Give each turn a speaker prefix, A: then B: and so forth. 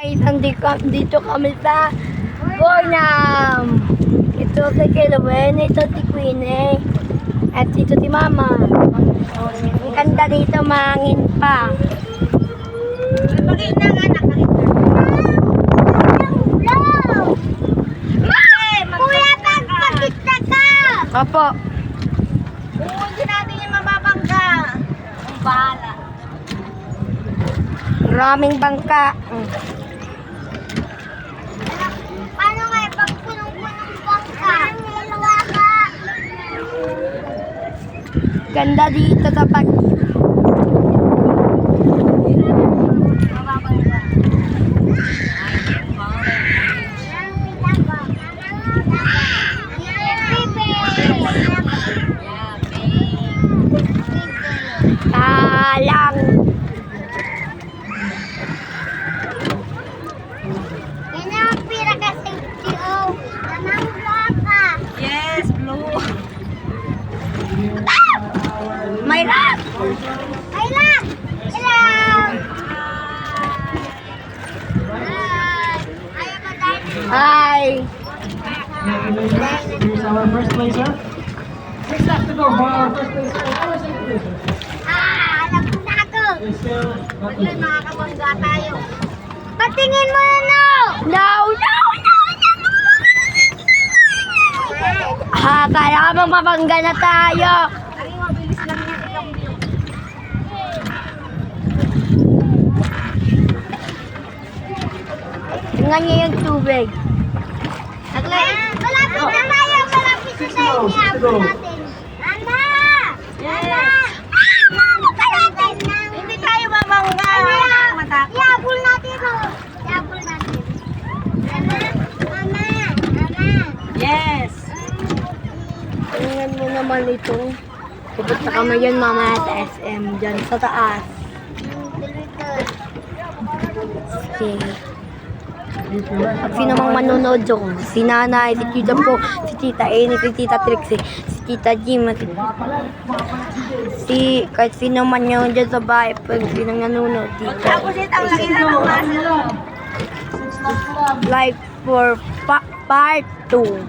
A: Dito kami sa Gornam. Ito si Kilwen, ito si Queenie, at ito si Mama. Ang ganda dito, mangin pa.
B: Bakit na nga nakakita?
A: Kuya, pagpakita ka! Opo.
B: Hindi natin yung mababangga. Ang bahala.
A: Maraming bangka.
B: Paano nga pag punong-punong bangka?
A: Ganda dito sa pag...
B: Mababangga.
A: Talang.
B: Yes, blue.
A: May rat! Hi!
C: Here's our first placer. 6 laps to go for our first placer. Our second placer. It's still not
B: Yun, makakabangga tayo.
A: Patingin mo na, no! No, no, no, no! Ha, kaya ka bang mabangga na tayo?
B: Ay, mabilis lang yan. Ikaw yun.
A: Tingnan niyo yung tubig.
B: Malapit na tayo. Malapit na tayo.
C: Six to go.
B: Mama! Hindi tayo babangga. Matakot.
A: Iabol natin, oh. Iabol natin. Mama!
B: Yes.
A: Tingnan mo naman ito. Pupunta kami yan mamaya sa SM, dyan sa taas. Okay. At sino mang manonood dyan? Si Nanay, si Tita Po, si Tita Amy, si Tita Trixie, si Tita Jim, kahit sino man yun dyan sa bahay, pag sino nanonood dito.
B: Tapos ito ang lagi na ng muscle.
A: Live for part 2.